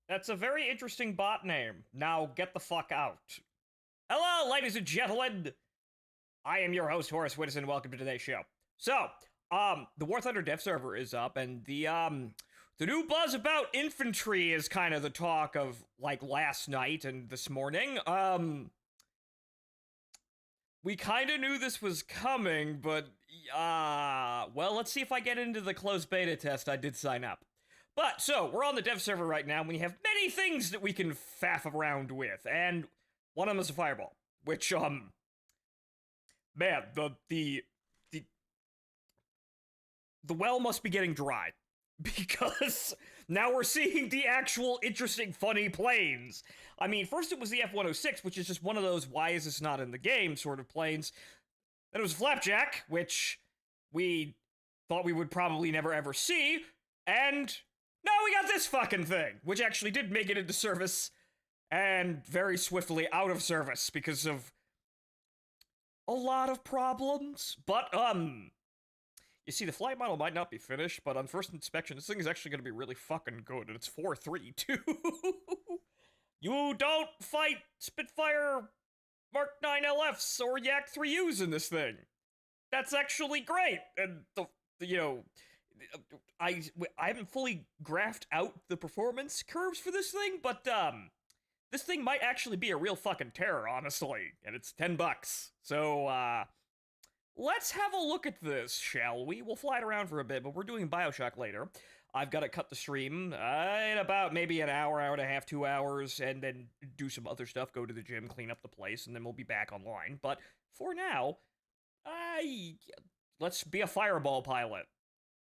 That's a very interesting bot name. Now get the fuck out. Hello, ladies and gentlemen. I am your host, Horace Widdison. Welcome to today's show. So, the War Thunder dev server is up, and the new buzz about infantry is kind of the talk of like last night and this morning. We kind of knew this was coming, but well, let's see if I get into the closed beta test. I did sign up. But so we're on the dev server right now. And we have many things that we can faff around with, and one of them is a fireball. Which man, the the well must be getting dry because now we're seeing the actual interesting, funny planes. I mean, first it was the F-106, which is just one of those "why is this not in the game" sort of planes. Then it was Flapjack, which we thought we would probably never ever see, and now we got this fucking thing, which actually did make it into service and very swiftly out of service because of a lot of problems. But you see, the flight model might not be finished, but on first inspection, this thing is actually going to be really fucking good, and it's 4.3 too. You don't fight Spitfire Mark 9 LFs or Yak 3Us in this thing. That's actually great, and you know, I haven't fully graphed out the performance curves for this thing, but this thing might actually be a real fucking terror, honestly, and it's $10. So let's have a look at this, shall we? We'll fly it around for a bit, but we're doing Bioshock later. I've got to cut the stream in about maybe an hour, hour and a half, 2 hours, and then do some other stuff, go to the gym, clean up the place, and then we'll be back online. But for now, let's be a fireball pilot.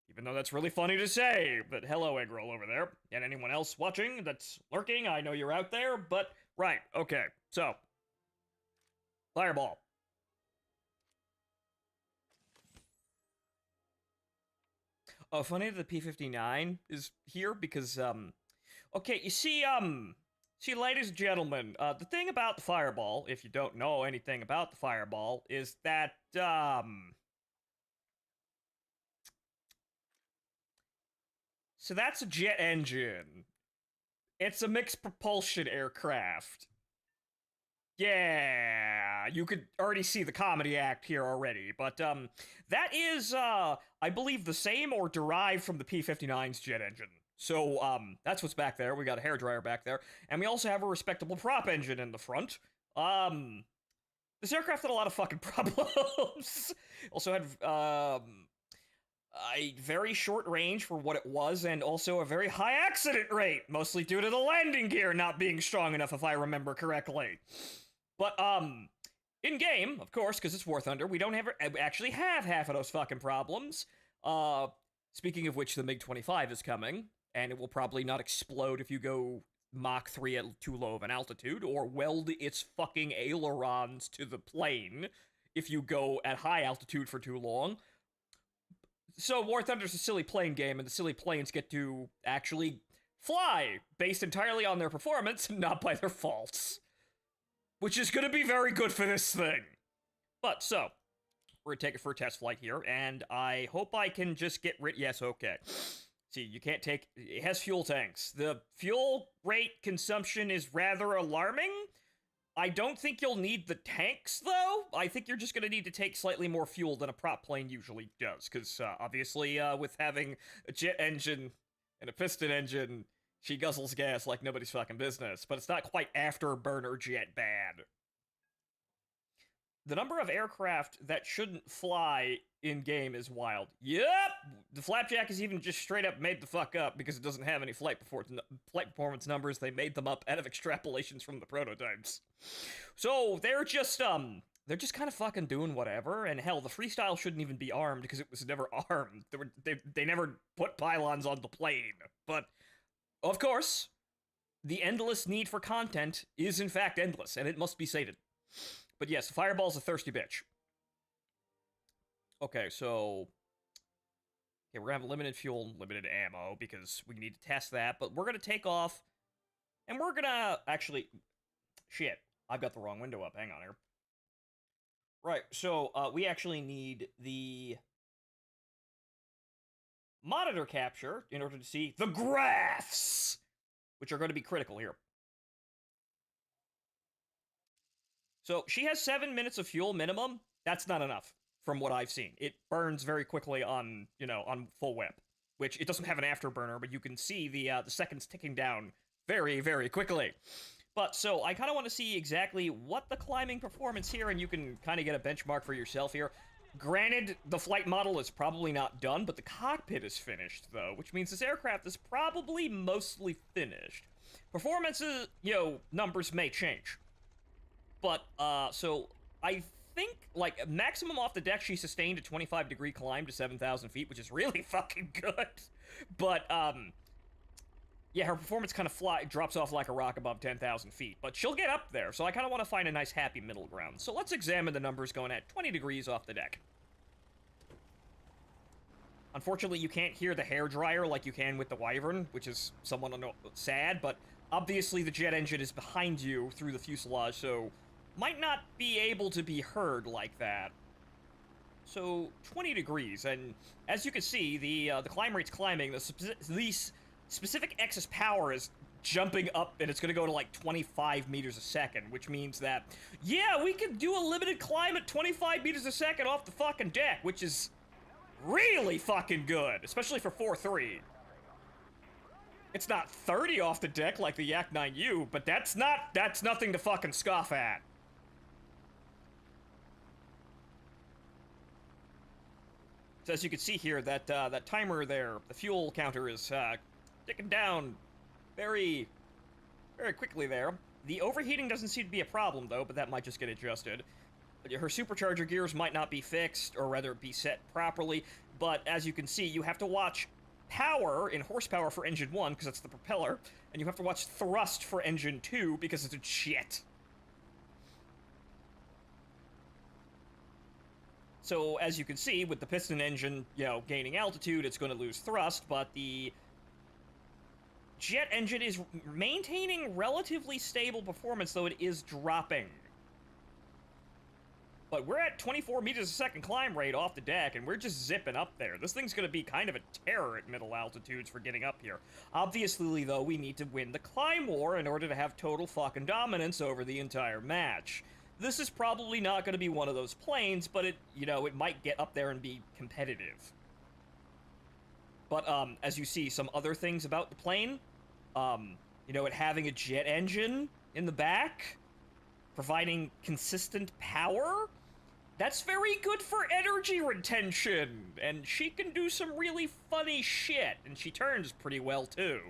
Even though that's really funny to say, but hello, Eggroll over there. And anyone else watching that's lurking, I know you're out there, but right, okay. So, fireball. Oh, funny that the P-59 is here because, okay, see, ladies and gentlemen, the thing about the fireball, if you don't know anything about the fireball, is that, so that's a jet engine. It's a mixed propulsion aircraft. Yeah, you could already see the comedy act here already, but that is I believe the same or derived from the P-59's jet engine. So that's what's back there. We got a hairdryer back there, and we also have a respectable prop engine in the front. This aircraft had a lot of fucking problems. Also had a very short range for what it was, and also a very high accident rate, mostly due to the landing gear not being strong enough, if I remember correctly. But, in game, of course, because it's War Thunder, we don't actually have half of those fucking problems. Speaking of which, the MiG-25 is coming, and it will probably not explode if you go Mach 3 at too low of an altitude, or weld its fucking ailerons to the plane if you go at high altitude for too long. So War Thunder's a silly plane game, and the silly planes get to actually fly, based entirely on their performance, not by their faults. Which is going to be very good for this thing. But, so, we're going to take it for a test flight here, and I hope I can just get rid... Yes, okay. See, you can't take... It has fuel tanks. The fuel rate consumption is rather alarming. I don't think you'll need the tanks, though. I think you're just going to need to take slightly more fuel than a prop plane usually does, because obviously with having a jet engine and a piston engine, she guzzles gas like nobody's fucking business, but it's not quite afterburner jet bad. The number of aircraft that shouldn't fly in game is wild. Yep, the Flapjack is even just straight up made the fuck up because it doesn't have any flight performance numbers. They made them up out of extrapolations from the prototypes. So they're just kind of fucking doing whatever. And hell, the Freestyle shouldn't even be armed because it was never armed. They never put pylons on the plane. But of course, the endless need for content is in fact endless, and it must be sated. But yes, Fireball's a thirsty bitch. Okay, so... Okay, we're gonna have limited fuel and limited ammo, because we need to test that, but we're gonna take off, and we're gonna... Actually... Shit, I've got the wrong window up, hang on here. Right, so, we actually need the... monitor capture in order to see the graphs! which are going to be critical here. So she has 7 minutes of fuel minimum. That's not enough from what I've seen. It burns very quickly on, on full whip, which it doesn't have an afterburner, but you can see the seconds ticking down very, very quickly. But so I kind of want to see exactly what the climbing performance here, and you can kind of get a benchmark for yourself here. Granted, the flight model is probably not done, but the cockpit is finished, though, which means this aircraft is probably mostly finished. Performances, numbers may change. But, so, I think, like, maximum off the deck, she sustained a 25-degree climb to 7,000 feet, which is really fucking good. But, yeah, her performance kind of drops off like a rock above 10,000 feet, but she'll get up there, so I kind of want to find a nice happy middle ground. So let's examine the numbers going at 20 degrees off the deck. Unfortunately, you can't hear the hairdryer like you can with the Wyvern, which is somewhat sad, but obviously the jet engine is behind you through the fuselage, so might not be able to be heard like that. So 20 degrees, and as you can see, the climb rate's climbing. The specific excess power is jumping up, and it's going to go to like 25 meters a second, which means that, yeah, we can do a limited climb at 25 meters a second off the fucking deck, which is really fucking good, especially for 4.3. It's not 30 off the deck like the Yak 9U, but that's nothing to fucking scoff at. So as you can see here, that timer there, the fuel counter is ticking down very, very quickly there. The overheating doesn't seem to be a problem, though, but that might just get adjusted. Her supercharger gears might not be fixed, or rather be set properly, but as you can see, you have to watch power in horsepower for engine 1, because that's the propeller, and you have to watch thrust for engine 2, because it's a jet. So, as you can see, with the piston engine, gaining altitude, it's going to lose thrust, but the jet engine is maintaining relatively stable performance, though it is dropping. But we're at 24 meters a second climb rate off the deck, and we're just zipping up there. This thing's going to be kind of a terror at middle altitudes for getting up here. Obviously, though, we need to win the climb war in order to have total fucking dominance over the entire match. This is probably not going to be one of those planes, but it might get up there and be competitive. But, as you see, some other things about the plane, it having a jet engine in the back, providing consistent power, that's very good for energy retention, and she can do some really funny shit, and she turns pretty well, too.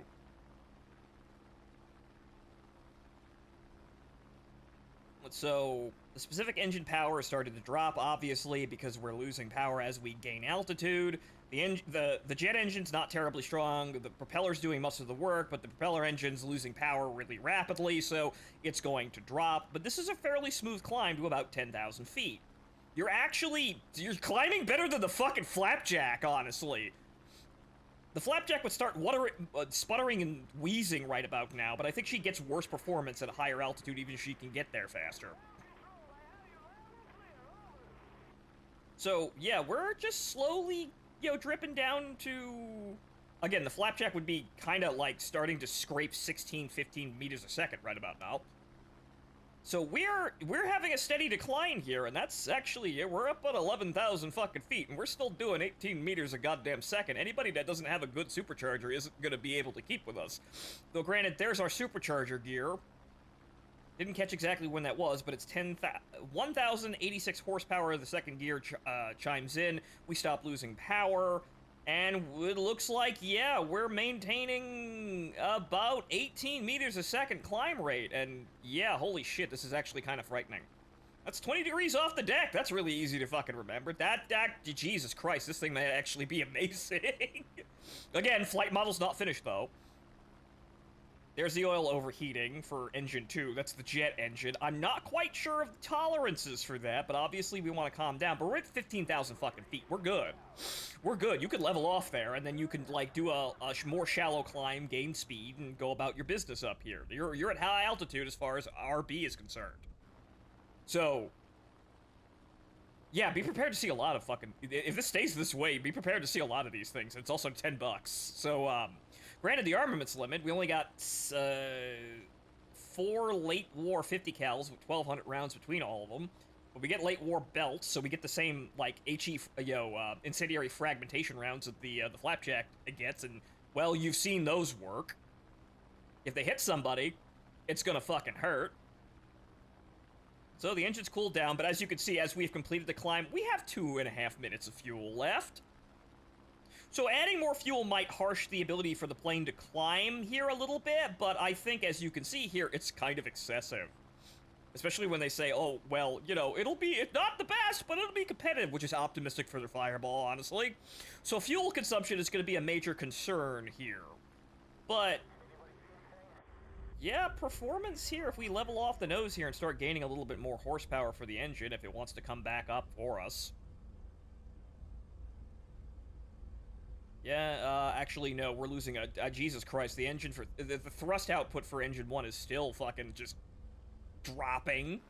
So, the specific engine power is starting to drop, obviously, because we're losing power as we gain altitude. The jet engine's not terribly strong, the propeller's doing most of the work, but the propeller engine's losing power really rapidly, so it's going to drop. But this is a fairly smooth climb to about 10,000 feet. You're climbing better than the fucking Flapjack, honestly. The Flapjack would start sputtering and wheezing right about now, but I think she gets worse performance at a higher altitude even if she can get there faster. So, yeah, we're just slowly, dripping down to... Again, the Flapjack would be kind of like starting to scrape 16, 15 meters a second right about now. So we're having a steady decline here, and that's actually, we're up at 11,000 fucking feet, and we're still doing 18 meters a goddamn second. Anybody that doesn't have a good supercharger isn't going to be able to keep with us. Though granted, there's our supercharger gear. Didn't catch exactly when that was, but it's 1,086 horsepower. The second gear chimes in. We stop losing power. And it looks like, yeah, we're maintaining about 18 meters a second climb rate. And yeah, holy shit, this is actually kind of frightening. That's 20 degrees off the deck. That's really easy to fucking remember. Jesus Christ, this thing may actually be amazing. Again, flight model's not finished, though. There's the oil overheating for engine 2. That's the jet engine. I'm not quite sure of the tolerances for that, but obviously we want to calm down. But we're at 15,000 fucking feet. We're good. We're good. You could level off there, and then you can, like, do a more shallow climb, gain speed, and go about your business up here. You're at high altitude as far as RB is concerned. So, yeah, be prepared to see a lot of fucking... If this stays this way, be prepared to see a lot of these things. It's also $10. So, Granted, the armaments limit, we only got 4 late war 50 cals with 1,200 rounds between all of them. But we get late war belts, so we get the same, like, incendiary fragmentation rounds that the Flapjack gets, and, well, you've seen those work. If they hit somebody, it's gonna fucking hurt. So the engine's cooled down, but as you can see, as we've completed the climb, we have 2.5 minutes of fuel left. So adding more fuel might harsh the ability for the plane to climb here a little bit, but I think, as you can see here, it's kind of excessive. Especially when they say, oh, well, you know, it's not the best, but it'll be competitive, which is optimistic for their Fireball, honestly. So fuel consumption is going to be a major concern here. But, yeah, performance here, if we level off the nose here and start gaining a little bit more horsepower for the engine, if it wants to come back up for us. Yeah, actually, no, we're losing Jesus Christ, the engine for, the thrust output for engine 1 is still fucking just dropping.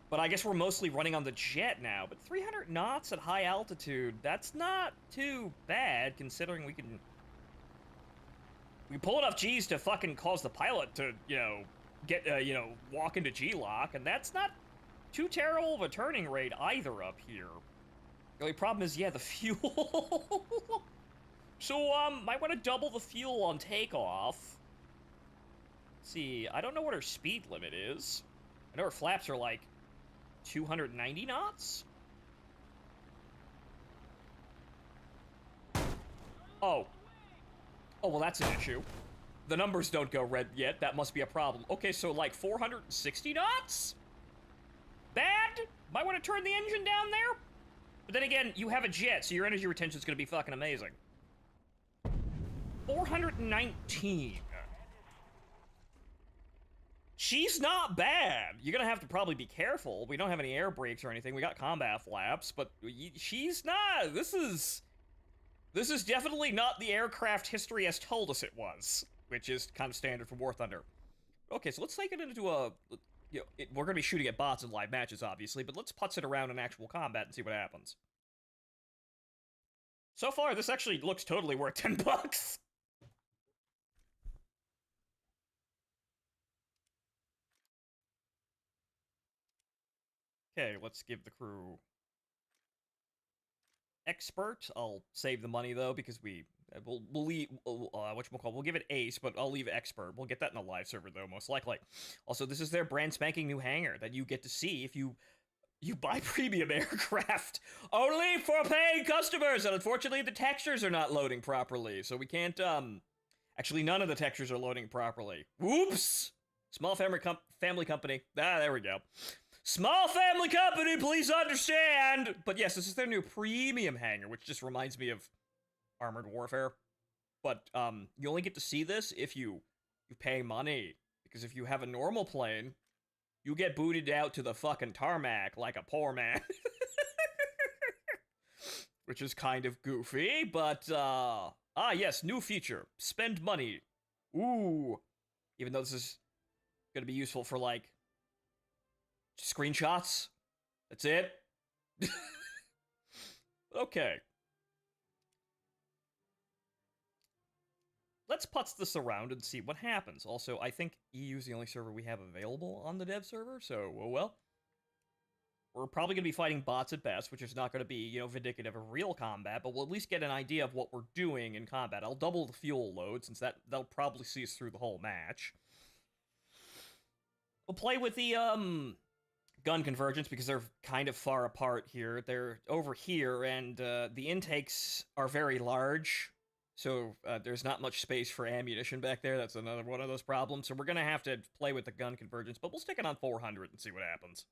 But I guess we're mostly running on the jet now. But 300 knots at high altitude, that's not too bad, considering we can pull enough G's to fucking cause the pilot to, you know, get, walk into G-lock, and that's not too terrible of a turning rate either up here. The only problem is, yeah, the fuel. So, might want to double the fuel on takeoff. See, I don't know what her speed limit is. I know her flaps are like 290 knots? Oh. Oh, well, that's an issue. The numbers don't go red yet. That must be a problem. Okay, so like 460 knots? Bad? Might want to turn the engine down there? But then again, you have a jet, so your energy retention is going to be fucking amazing. 419. She's not bad. You're gonna have to probably be careful. We don't have any air brakes or anything. We got combat flaps, but she's not. This is definitely not the aircraft history has told us it was, which is kind of standard for War Thunder. Okay, so let's take it into a, we're gonna be shooting at bots in live matches, obviously, but let's putz it around in actual combat and see what happens. So far, this actually looks totally worth 10 bucks. Okay, let's give the crew expert. I'll save the money though because we'll leave whatchamacallit, we'll give it ace, but I'll leave expert. We'll get that in a live server though, most likely. Also, this is their brand spanking new hangar that you get to see if you buy premium aircraft. Only for paying customers, and unfortunately the textures are not loading properly, so we can't actually none of the textures are loading properly. Whoops! Small family company. Ah, there we go. Small family company, please understand! But yes, this is their new premium hangar, which just reminds me of Armored Warfare. But, you only get to see this if you pay money. Because if you have a normal plane, you get booted out to the fucking tarmac like a poor man. Which is kind of goofy, but, yes, new feature. Spend money. Ooh. Even though this is gonna be useful for, like, screenshots. That's it. Okay. Let's putz this around and see what happens. Also, I think EU is the only server we have available on the dev server, so, well. We're probably going to be fighting bots at best, which is not going to be, vindicative of real combat, but we'll at least get an idea of what we're doing in combat. I'll double the fuel load, since that'll probably see us through the whole match. We'll play with the, gun convergence because they're kind of far apart here. They're over here, and the intakes are very large, so there's not much space for ammunition back there. That's another one of those problems. So we're gonna have to play with the gun convergence, but we'll stick it on 400 and see what happens.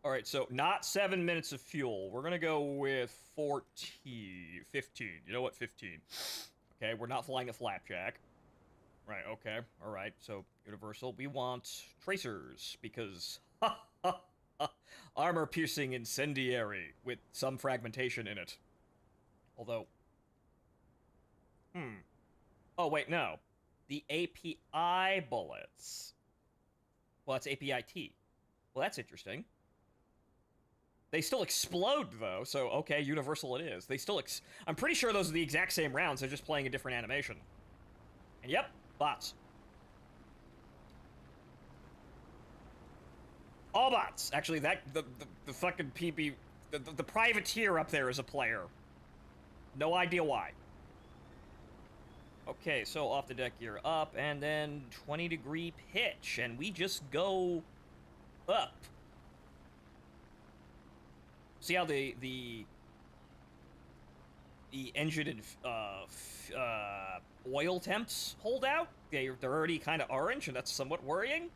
Alright, so not 7 minutes of fuel. We're gonna go with 15. You know what? 15. Okay, we're not flying a Flapjack. Right, okay. Alright, so Universal. We want tracers, because armor-piercing incendiary with some fragmentation in it. Although, oh wait, no. The API bullets. Well, it's API-T. Well, that's interesting. They still explode, though, so okay, universal it is. They still I'm pretty sure those are the exact same rounds, they're just playing a different animation. And yep, bots. All bots. Actually, the fucking PB... The privateer up there is a player. No idea why. Okay, so off the deck gear up, and then 20-degree pitch, and we just go up. See how the engine and oil temps hold out? They're already kind of orange, and that's somewhat worrying.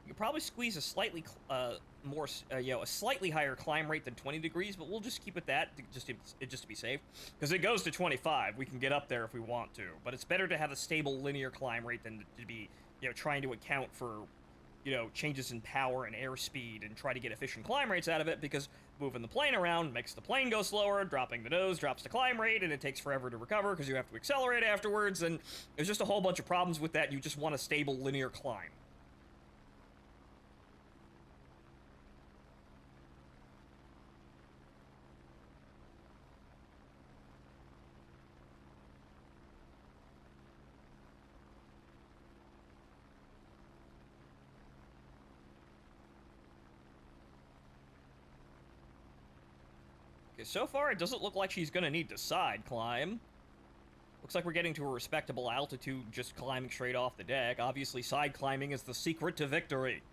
You could probably squeeze a slightly more, a slightly higher climb rate than 20 degrees, but we'll just keep it that, just to be safe. Because it goes to 25, we can get up there if we want to. But it's better to have a stable linear climb rate than to be, trying to account for, changes in power and airspeed and try to get efficient climb rates out of it, because moving the plane around makes the plane go slower, dropping the nose drops the climb rate, and it takes forever to recover because you have to accelerate afterwards, and there's just a whole bunch of problems with that. You just want a stable linear climb. So far, it doesn't look like she's gonna need to side climb. Looks like we're getting to a respectable altitude just climbing straight off the deck. Obviously, side climbing is the secret to victory.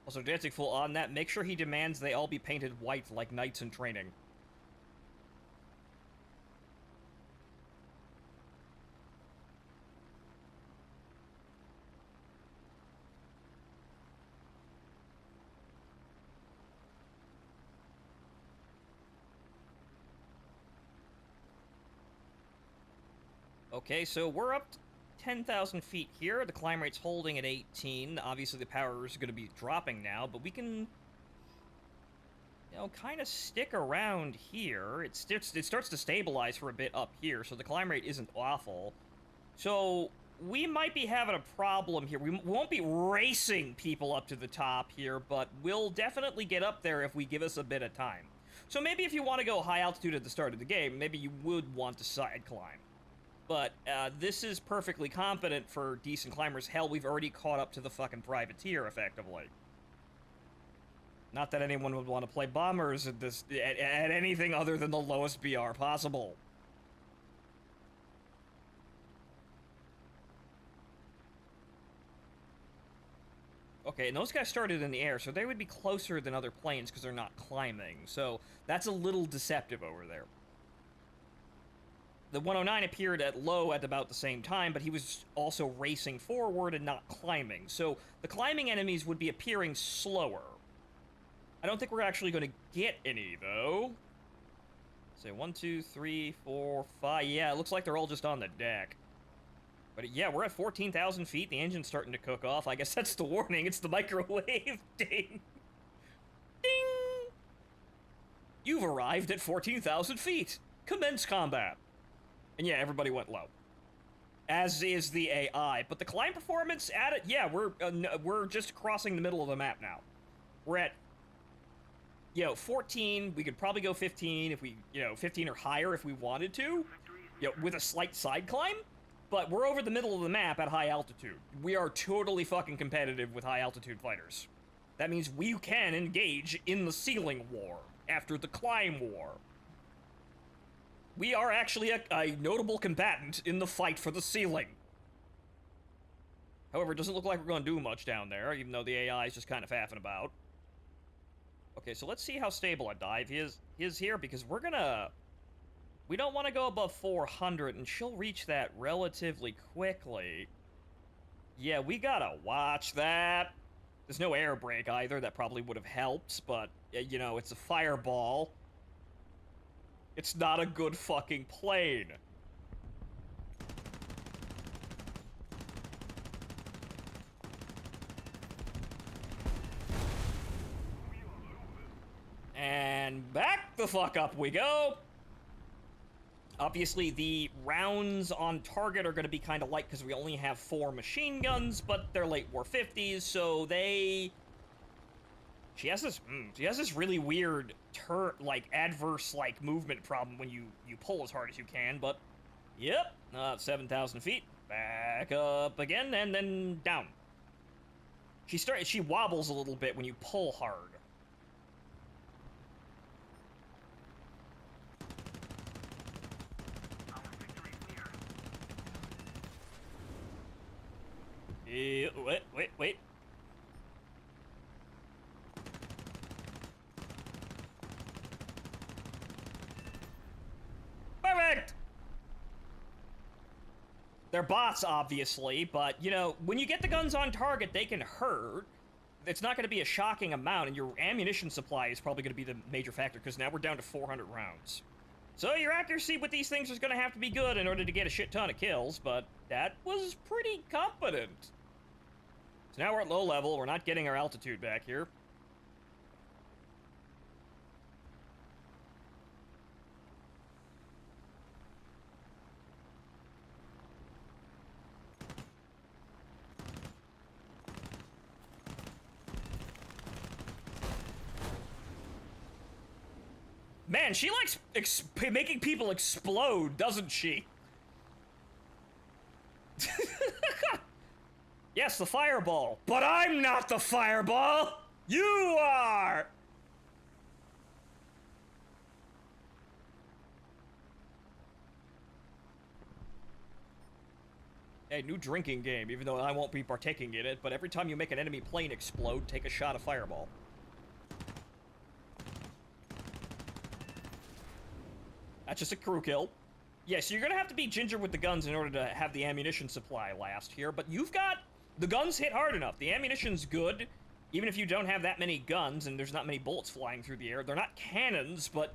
Also, Dancing Fool, on that, make sure he demands they all be painted white like knights in training. Okay, so we're up 10,000 feet here. The climb rate's holding at 18. Obviously, the power is going to be dropping now, but we can, kind of stick around here. It starts to stabilize for a bit up here, so the climb rate isn't awful. So we might be having a problem here. We won't be racing people up to the top here, but we'll definitely get up there if we give us a bit of time. So maybe if you want to go high altitude at the start of the game, maybe you would want to side climb. But this is perfectly competent for decent climbers. Hell, we've already caught up to the fucking privateer, effectively. Not that anyone would want to play bombers at this at anything other than the lowest BR possible. Okay, and those guys started in the air, so they would be closer than other planes because they're not climbing. So that's a little deceptive over there. The 109 appeared at low at about the same time, but he was also racing forward and not climbing. So the climbing enemies would be appearing slower. I don't think we're actually going to get any, though. Say 1, 2, 3, 4, 5. Yeah, it looks like they're all just on the deck. But yeah, we're at 14,000 feet. The engine's starting to cook off. I guess that's the warning. It's the microwave. Ding. Ding. You've arrived at 14,000 feet. Commence combat. And yeah, everybody went low. As is the AI. But the climb performance at it, yeah, we're just crossing the middle of the map now. We're at, 14. We could probably go 15 if we, 15 or higher if we wanted to. With a slight side climb. But we're over the middle of the map at high altitude. We are totally fucking competitive with high altitude fighters. That means we can engage in the ceiling war after the climb war. We are actually a notable combatant in the fight for the ceiling. However, it doesn't look like we're going to do much down there, even though the AI is just kind of faffing about. Okay, so let's see how stable a dive is here, because we're gonna We don't want to go above 400, and she'll reach that relatively quickly. Yeah, we gotta watch that. There's no air brake either. That probably would have helped, but, you know, it's a fireball. It's not a good fucking plane. And back the fuck up we go. Obviously, the rounds on target are going to be kind of light because we only have 4 machine guns, but they're late war 50s, so they... She has this really weird adverse movement problem when you pull as hard as you can, but yep, 7,000 feet, back up again, and then down. She wobbles a little bit when you pull hard. Wait. Perfect! They're bots, obviously, but, you know, when you get the guns on target, they can hurt. It's not going to be a shocking amount, and your ammunition supply is probably going to be the major factor, because now we're down to 400 rounds. So your accuracy with these things is going to have to be good in order to get a shit ton of kills, but that was pretty competent. So now we're at low level, we're not getting our altitude back here. Man, she likes making people explode, doesn't she? Yes, the fireball. But I'm not the fireball! You are! Hey, new drinking game, even though I won't be partaking in it, but every time you make an enemy plane explode, take a shot of fireball. That's just a crew kill. Yeah, so you're gonna have to be ginger with the guns in order to have the ammunition supply last here, but you've got... The guns hit hard enough. The ammunition's good, even if you don't have that many guns and there's not many bullets flying through the air. They're not cannons, but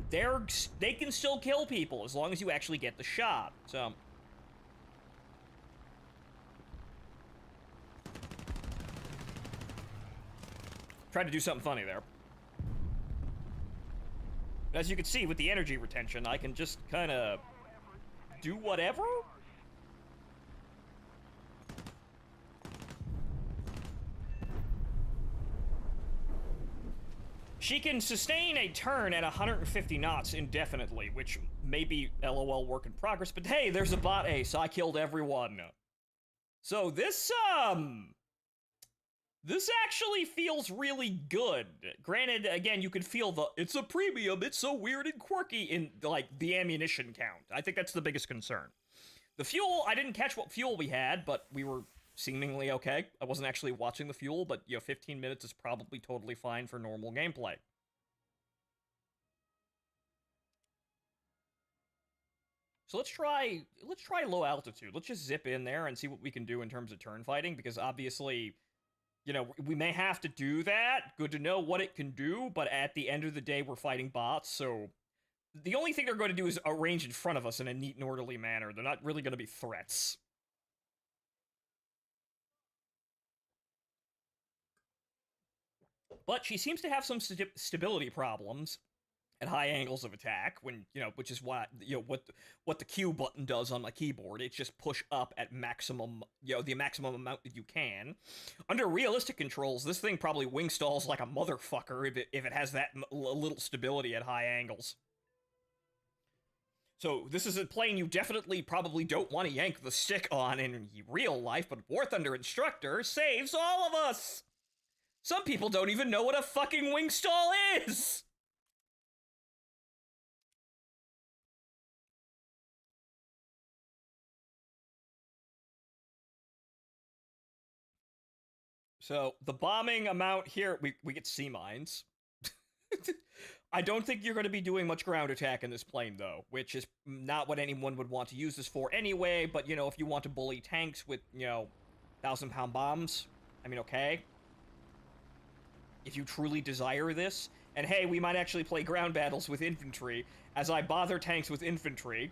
they can still kill people as long as you actually get the shot, so... Tried to do something funny there. As you can see, with the energy retention, I can just kind of do whatever? She can sustain a turn at 150 knots indefinitely, which may be LOL work in progress, but hey, there's a bot ace. I killed everyone. So this actually feels really good. Granted, again, you can feel it's a premium, it's so weird and quirky in, the ammunition count. I think that's the biggest concern. The fuel, I didn't catch what fuel we had, but we were seemingly okay. I wasn't actually watching the fuel, but, 15 minutes is probably totally fine for normal gameplay. So let's try low altitude. Let's just zip in there and see what we can do in terms of turn fighting, because obviously... we may have to do that. Good to know what it can do, but at the end of the day, we're fighting bots, so... The only thing they're going to do is arrange in front of us in a neat and orderly manner. They're not really going to be threats. But she seems to have some stability problems at high angles of attack, when, which is what the Q button does on my keyboard. It's just push up at maximum, the maximum amount that you can. Under realistic controls, this thing probably wing stalls like a motherfucker if it has that little stability at high angles. So this is a plane you definitely probably don't want to yank the stick on in real life, but War Thunder Instructor saves all of us! Some people don't even know what a fucking wing stall is! So, the bombing amount here, we get sea mines. I don't think you're going to be doing much ground attack in this plane, though, which is not what anyone would want to use this for anyway, but, you know, if you want to bully tanks with, you know, 1,000-pound bombs, I mean, okay. If you truly desire this, and hey, we might actually play ground battles with infantry, as I bother tanks with infantry,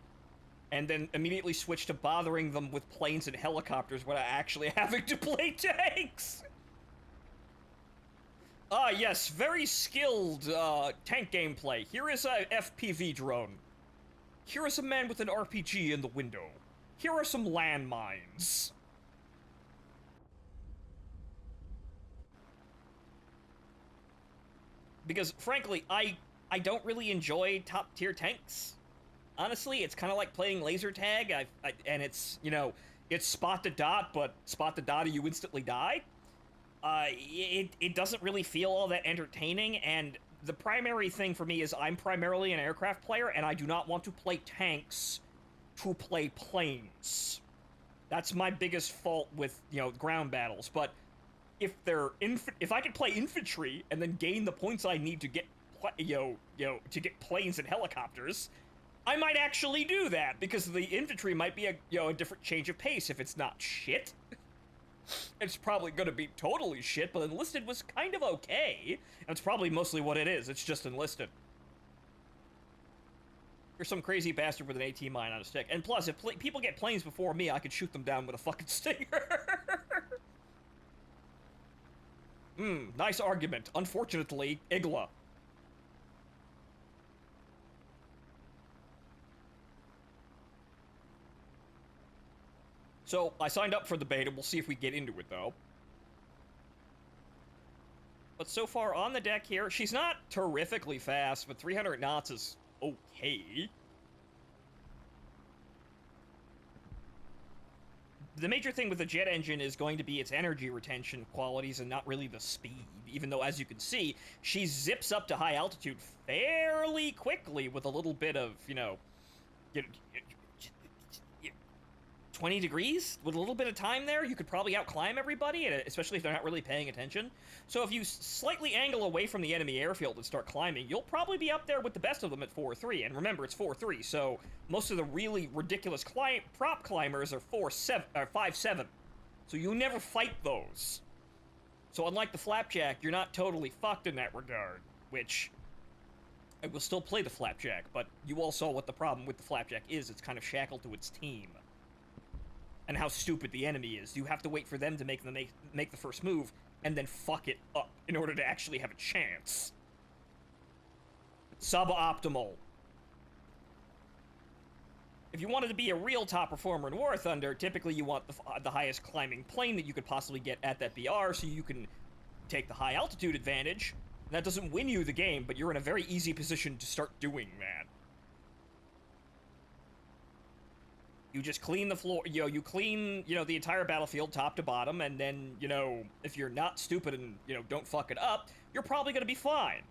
and then immediately switch to bothering them with planes and helicopters without actually having to play tanks! Ah, yes, very skilled, tank gameplay. Here is a FPV drone. Here is a man with an RPG in the window. Here are some landmines. Because, frankly, I don't really enjoy top-tier tanks. Honestly, it's kind of like playing laser tag, and it's, you know, it's spot to dot, but spot to dot you instantly die. It doesn't really feel all that entertaining, and the primary thing for me is I'm primarily an aircraft player, and I do not want to play tanks to play planes. That's my biggest fault with, you know, ground battles, but if I could play infantry and then gain the points I need to get, to get planes and helicopters, I might actually do that, because the infantry might be a different change of pace if it's not shit. It's probably gonna be totally shit, but Enlisted was kind of okay. That's probably mostly what it is. It's just Enlisted. You're some crazy bastard with an AT mine on a stick. And plus, if people get planes before me, I could shoot them down with a fucking stinger. Nice argument. Unfortunately, Igla. So, I signed up for the beta. We'll see if we get into it, though. But so far on the deck here, she's not terrifically fast, but 300 knots is okay. The major thing with the jet engine is going to be its energy retention qualities and not really the speed, even though, as you can see, she zips up to high altitude fairly quickly with a little bit of, 20 degrees? With a little bit of time there, you could probably outclimb everybody, especially if they're not really paying attention. So if you slightly angle away from the enemy airfield and start climbing, you'll probably be up there with the best of them at 4-3. And remember, it's 4-3, so most of the really ridiculous prop climbers are 5-7. So you never fight those. So unlike the Flapjack, you're not totally fucked in that regard, which I will still play the Flapjack, but you all saw what the problem with the Flapjack is. It's kind of shackled to its team. And how stupid the enemy is. You have to wait for them to make the first move, and then fuck it up in order to actually have a chance. Suboptimal. If you wanted to be a real top performer in War Thunder, typically you want the highest climbing plane that you could possibly get at that BR, so you can take the high altitude advantage. And that doesn't win you the game, but you're in a very easy position to start doing that. You just clean the floor, you clean, the entire battlefield top to bottom, and then, if you're not stupid and, don't fuck it up, you're probably gonna be fine.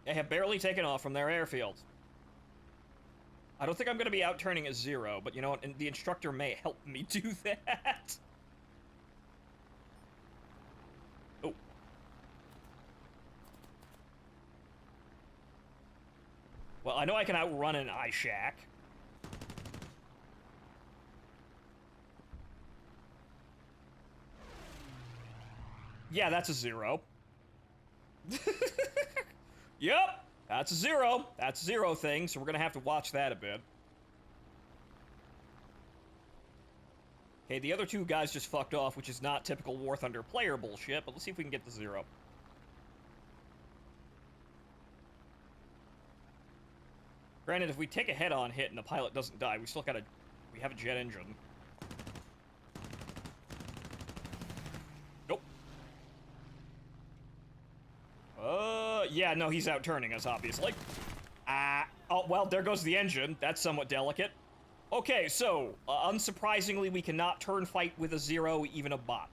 They have barely taken off from their airfield. I don't think I'm gonna be out-turning a 0, but you know what, the instructor may help me do that. Oh. Well, I know I can outrun an iShack. Yeah, that's a 0. Yep, that's a 0. That's a 0 thing, so we're gonna have to watch that a bit. Okay, the other two guys just fucked off, which is not typical War Thunder player bullshit, but let's see if we can get the 0. Granted, if we take a head-on hit and the pilot doesn't die, we have a jet engine. Nope. Yeah, no, he's out-turning us, obviously. Oh, well, there goes the engine. That's somewhat delicate. Okay, so, unsurprisingly, we cannot turn fight with a 0, even a bot.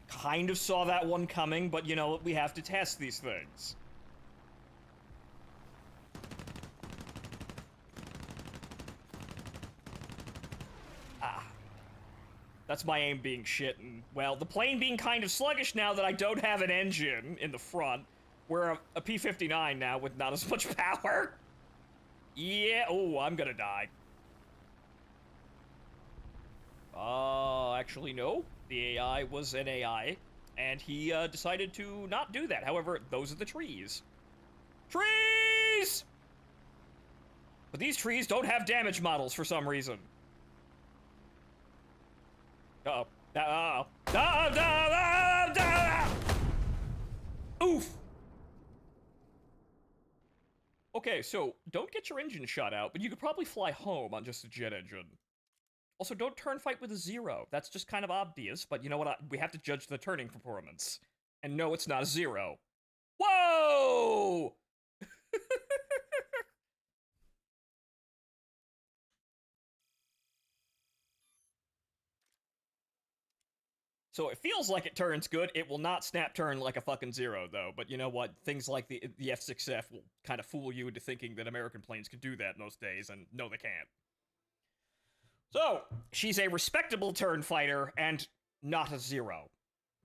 Kind of saw that one coming, but, we have to test these things. That's my aim being shit, and, well, the plane being kind of sluggish now that I don't have an engine in the front. We're a P-59 now with not as much power. Yeah, oh, I'm gonna die. Actually, no. The AI was an AI, and he, decided to not do that. However, those are the trees. Trees! But these trees don't have damage models for some reason. Uh-oh. Uh-oh. Oof! Okay, so, don't get your engine shot out, but you could probably fly home on just a jet engine. Also, don't turn fight with a 0. That's just kind of obvious, but you know what? We have to judge the turning performance. And no, it's not a 0. Whoa! So it feels like it turns good. It will not snap turn like a fucking 0, though. But you know what? Things like the F6F will kind of fool you into thinking that American planes can do that most days, and no, they can't. So, she's a respectable turn fighter, and not a 0.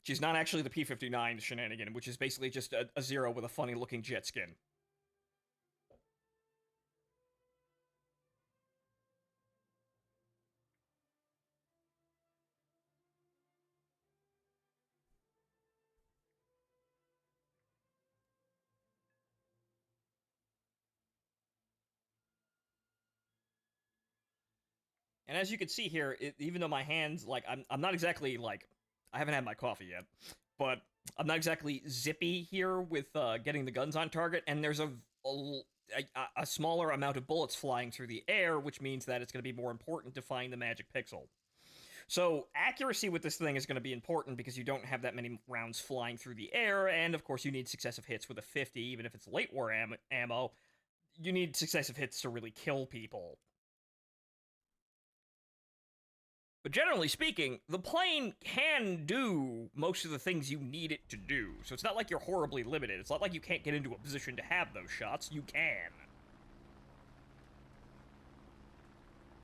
She's not actually the P-59 shenanigan, which is basically just a 0 with a funny-looking jet skin. And as you can see here, even though my hands, like, I'm not exactly, like, I haven't had my coffee yet, but I'm not exactly zippy here with getting the guns on target, and there's a smaller amount of bullets flying through the air, which means that it's going to be more important to find the magic pixel. So accuracy with this thing is going to be important because you don't have that many rounds flying through the air, and of course you need successive hits with a 50, even if it's late war ammo. You need successive hits to really kill people. But generally speaking, the plane can do most of the things you need it to do. So it's not like you're horribly limited. It's not like you can't get into a position to have those shots. You can.